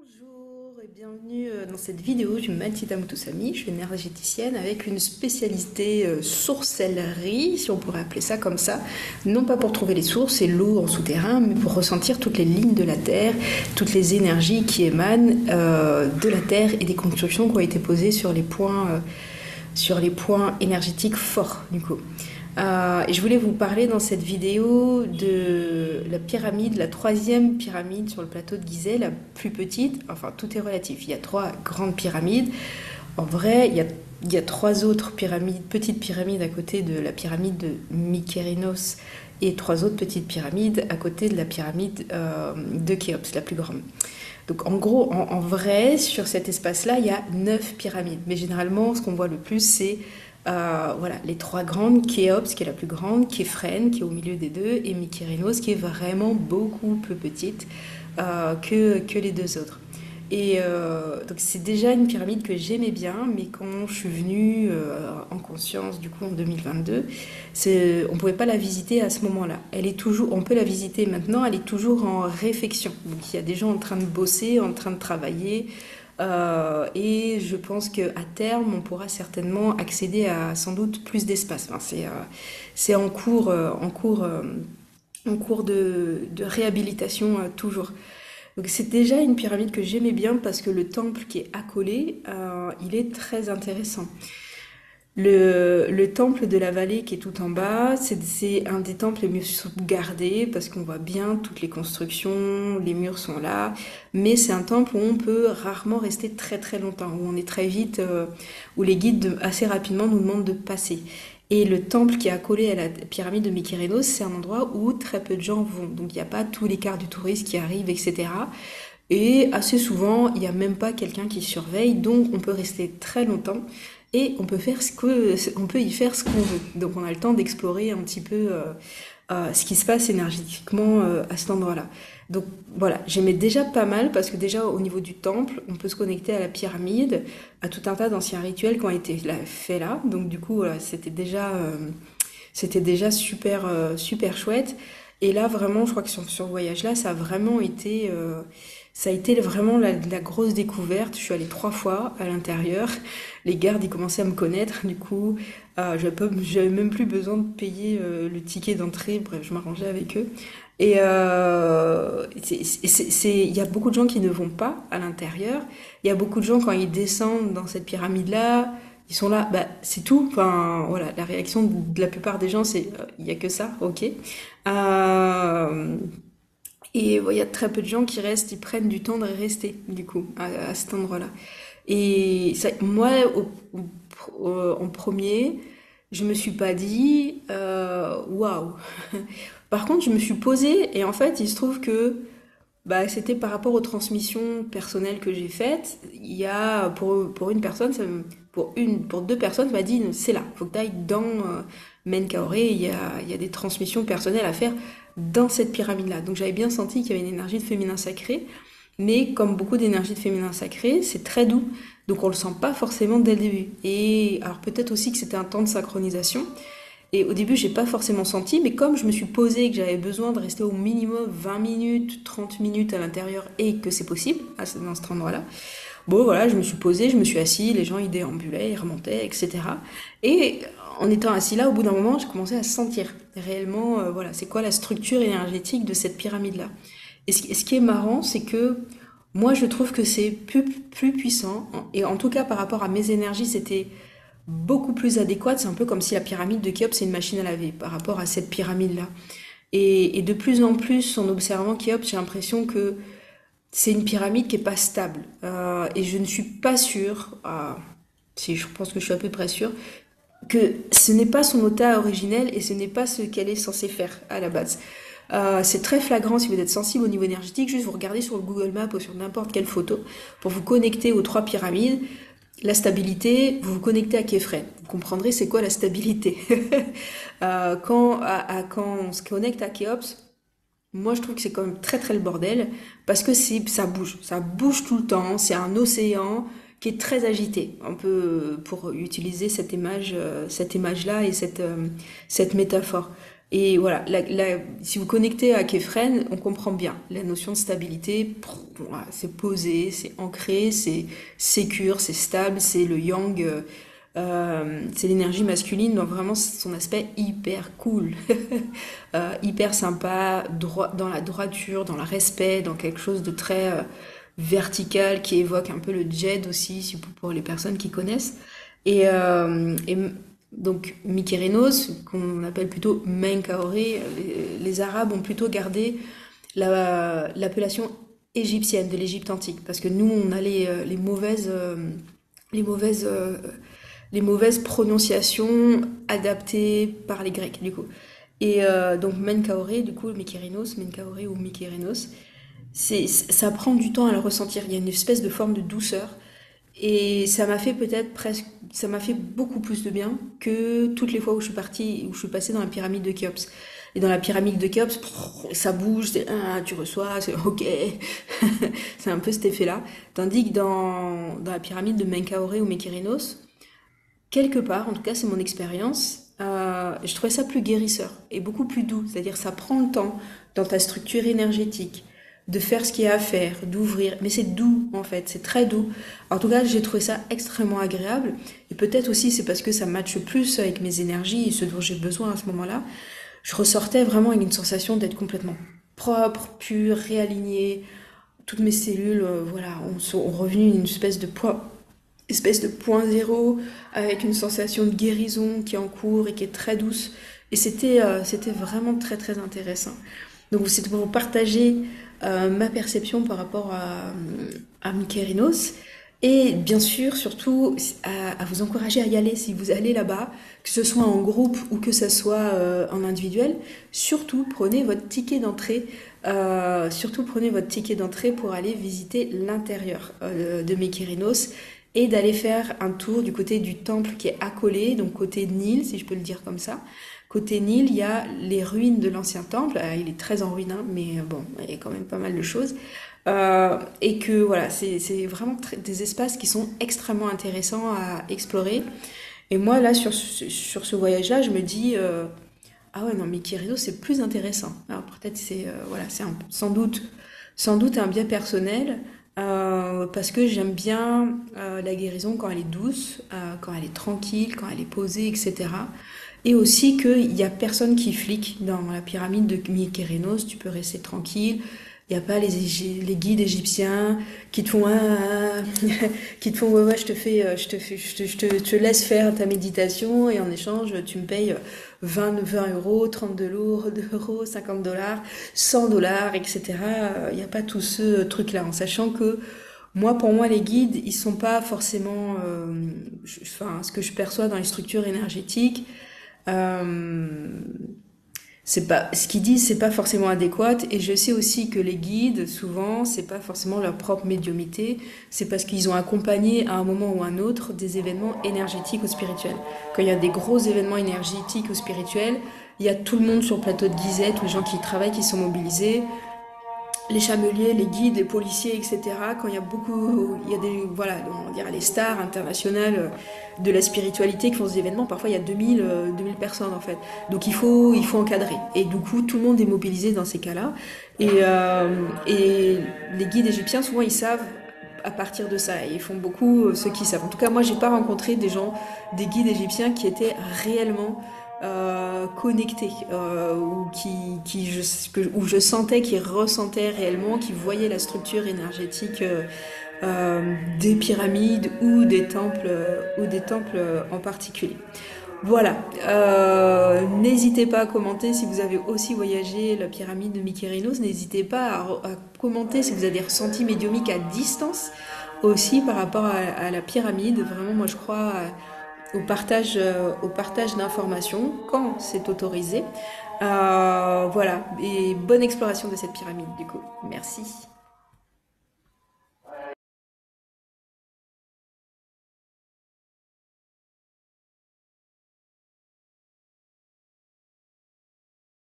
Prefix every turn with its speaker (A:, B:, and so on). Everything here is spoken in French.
A: Bonjour et bienvenue dans cette vidéo. Je m'appelle Tita Moutoussamy, je suis énergéticienne avec une spécialité sourcellerie, si on pourrait appeler ça comme ça. Non pas pour trouver les sources et l'eau en souterrain, mais pour ressentir toutes les lignes de la Terre, toutes les énergies qui émanent de la Terre et des constructions qui ont été posées sur les points énergétiques forts du coup. Et je voulais vous parler dans cette vidéo de la pyramide, la troisième pyramide sur le plateau de Gizeh, la plus petite. Enfin, tout est relatif. Il y a trois grandes pyramides. En vrai, il y a trois autres pyramides, petites pyramides à côté de la pyramide de Mykérinos et trois autres petites pyramides à côté de la pyramide de Khéops, la plus grande. Donc en gros, en vrai, sur cet espace-là, il y a 9 pyramides. Mais généralement, ce qu'on voit le plus, c'est voilà, les trois grandes, Khéops qui est la plus grande, Képhren qui est au milieu des deux, et Mykérinos qui est vraiment beaucoup plus petite que les deux autres. Donc c'est déjà une pyramide que j'aimais bien, mais quand je suis venue en conscience du coup en 2022, on ne pouvait pas la visiter à ce moment-là. On peut la visiter maintenant, elle est toujours en réfection. Donc il y a des gens en train de bosser, en train de travailler. Et je pense qu'à terme, on pourra certainement accéder à sans doute plus d'espace. Enfin, c'est en cours de réhabilitation toujours. Donc c'est déjà une pyramide que j'aimais bien parce que le temple qui est accolé, il est très intéressant. Le temple de la vallée qui est tout en bas, c'est un des temples les mieux sauvegardés parce qu'on voit bien toutes les constructions, les murs sont là, mais c'est un temple où on peut rarement rester très très longtemps, où on est très vite, où les guides assez rapidement nous demandent de passer. Et le temple qui est accolé à la pyramide de Mykérinos, c'est un endroit où très peu de gens vont, donc il n'y a pas tous les quarts du tourisme qui arrivent, etc. Et assez souvent, il n'y a même pas quelqu'un qui surveille, donc on peut rester très longtemps et on peut y faire ce qu'on veut. Donc on a le temps d'explorer un petit peu ce qui se passe énergétiquement à cet endroit-là. Donc voilà, j'aimais déjà pas mal parce que déjà au niveau du temple, on peut se connecter à la pyramide, à tout un tas d'anciens rituels qui ont été faits là. Donc du coup, voilà, c'était déjà super super chouette. Et là vraiment, je crois que sur ce voyage-là, ça a été vraiment la grosse découverte. Je suis allée 3 fois à l'intérieur. Les gardes, ils commençaient à me connaître. Du coup, j'avais même plus besoin de payer le ticket d'entrée. Bref, je m'arrangeais avec eux. Il y a beaucoup de gens qui ne vont pas à l'intérieur. Il y a beaucoup de gens, quand ils descendent dans cette pyramide-là, ils sont là, bah, c'est tout. Enfin, voilà, la réaction de la plupart des gens, c'est il y a que ça, ok. Euh, il y a très peu de gens qui restent, ils prennent du temps de rester, du coup, à cet endroit-là. Et ça, moi, en premier, je me suis pas dit, waouh. Par contre, je me suis posée et en fait, il se trouve que bah, c'était par rapport aux transmissions personnelles que j'ai faites. Il y a, pour une personne, pour deux personnes, ça m'a dit, c'est là, faut que tu ailles dans Menkaure, il y a des transmissions personnelles à faire dans cette pyramide-là. Donc j'avais bien senti qu'il y avait une énergie de féminin sacré, mais comme beaucoup d'énergie de féminin sacré, c'est très doux. Donc on le sent pas forcément dès le début. Et alors peut-être aussi que c'était un temps de synchronisation. Et au début, j'ai pas forcément senti, mais comme je me suis posée que j'avais besoin de rester au minimum 20 minutes, 30 minutes à l'intérieur et que c'est possible dans cet endroit-là, bon voilà, je me suis posée, je me suis assise, les gens ils déambulaient, ils remontaient, etc. Et en étant assis là, au bout d'un moment, j'ai commencé à sentir réellement, voilà, c'est quoi la structure énergétique de cette pyramide-là. Et ce qui est marrant, c'est que moi je trouve que c'est plus puissant, et en tout cas par rapport à mes énergies, c'était beaucoup plus adéquate. C'est un peu comme si la pyramide de Khéops c'est une machine à laver par rapport à cette pyramide-là. Et de plus en plus, en observant Khéops, j'ai l'impression que c'est une pyramide qui est pas stable. Et je ne suis pas sûre, si je pense que je suis à peu près sûre, que ce n'est pas son état originel et ce n'est pas ce qu'elle est censée faire à la base. C'est très flagrant si vous êtes sensible au niveau énergétique, juste vous regardez sur le Google Maps ou sur n'importe quelle photo pour vous connecter aux trois pyramides. La stabilité, vous vous connectez à Képhren. Vous comprendrez c'est quoi la stabilité. Quand on se connecte à Khéops, moi je trouve que c'est quand même très très le bordel parce que ça bouge tout le temps. C'est un océan qui est très agité. Un peu pour utiliser cette image-là et cette métaphore. Et voilà, si vous connectez à Kephren, on comprend bien la notion de stabilité. Voilà, c'est posé, c'est ancré, c'est sécure, c'est stable, c'est le yang, c'est l'énergie masculine, donc vraiment son aspect hyper cool, hyper sympa, droit, dans la droiture, dans le respect, dans quelque chose de très vertical qui évoque un peu le Jed aussi, pour les personnes qui connaissent. Et donc Mykérinos, qu'on appelle plutôt Menkaoré, les Arabes ont plutôt gardé l'appellation égyptienne de l'Égypte antique, parce que nous on a les les mauvaises, euh, les mauvaises prononciations adaptées par les Grecs du coup. Et donc Menkaoré, du coup Mykérinos, Menkaoré ou Mykérinos, ça prend du temps à le ressentir. Il y a une espèce de forme de douceur. Et ça m'a fait peut-être presque, ça m'a fait beaucoup plus de bien que toutes les fois où je suis partie, où je suis passée dans la pyramide de Khéops. Et dans la pyramide de Khéops, ça bouge, tu reçois, c'est ok. C'est un peu cet effet-là. Tandis que dans la pyramide de Menkaoré ou Mykérinos, quelque part, en tout cas c'est mon expérience, je trouvais ça plus guérisseur et beaucoup plus doux. C'est-à-dire ça prend le temps dans ta structure énergétique de faire ce qu'il y a à faire, d'ouvrir. Mais c'est doux en fait, c'est très doux. En tout cas, j'ai trouvé ça extrêmement agréable. Et peut-être aussi c'est parce que ça matche plus avec mes énergies et ce dont j'ai besoin à ce moment-là. Je ressortais vraiment avec une sensation d'être complètement propre, pure, réalignée. Toutes mes cellules, voilà, ont revenu une espèce de point zéro avec une sensation de guérison qui est en cours et qui est très douce. Et c'était vraiment très très intéressant. Donc c'était pour vous partager ma perception par rapport à Mykérinos. Et bien sûr, surtout, à vous encourager à y aller si vous allez là-bas, que ce soit en groupe ou que ce soit en individuel. Surtout, prenez votre ticket d'entrée. Surtout, prenez votre ticket d'entrée pour aller visiter l'intérieur de Mykérinos et d'aller faire un tour du côté du temple qui est accolé, donc côté Nil, si je peux le dire comme ça. Côté Nil, il y a les ruines de l'ancien temple. Il est très en ruine, hein, mais bon, il y a quand même pas mal de choses. Et que voilà, c'est vraiment des espaces qui sont extrêmement intéressants à explorer. Et moi, là, sur ce voyage-là, je me dis, ah ouais, non, mais Kirido, c'est plus intéressant. Alors peut-être c'est voilà, c'est sans doute un biais personnel, parce que j'aime bien la guérison quand elle est douce, quand elle est tranquille, quand elle est posée, etc. Et aussi qu'il y a personne qui flique dans la pyramide de Mykérinos, tu peux rester tranquille. Il n'y a pas les guides égyptiens qui te font qui te font ouais, ouais, je te laisse faire ta méditation et en échange tu me payes 20 euros, 32 euros, 50 $, 100 $, etc. Il n'y a pas tout ce truc-là, en sachant que moi, pour moi, les guides, ils sont pas forcément, enfin, ce que je perçois dans les structures énergétiques. Euh, c'est pas ce qu'ils disent, c'est pas forcément adéquat. Et je sais aussi que les guides, souvent, c'est pas forcément leur propre médiumnité, c'est parce qu'ils ont accompagné à un moment ou à un autre des événements énergétiques ou spirituels. Quand il y a des gros événements énergétiques ou spirituels, il y a tout le monde sur le plateau de Gizeh, tous les gens qui y travaillent, qui sont mobilisés, les chameliers, les guides, les policiers, etc. Quand il y a beaucoup, il y a des, voilà, on dirait les stars internationales de la spiritualité qui font ces événements, parfois il y a 2000 personnes en fait. Donc il faut encadrer. Et du coup, tout le monde est mobilisé dans ces cas-là. Et les guides égyptiens, souvent, ils savent à partir de ça. Et ils font beaucoup ceux qui savent. En tout cas, moi, j'ai pas rencontré des guides égyptiens qui étaient réellement connectés, ou où je sentais qu'ils ressentaient réellement, qu'ils voyaient la structure énergétique des pyramides ou des temples en particulier. Voilà. N'hésitez pas à commenter si vous avez aussi voyagé la pyramide de Mykérinos. N'hésitez pas à commenter si vous avez des ressentis médiumiques à distance aussi par rapport à la pyramide. Vraiment, moi je crois au partage d'informations quand c'est autorisé. Voilà. Et bonne exploration de cette pyramide du coup. Merci.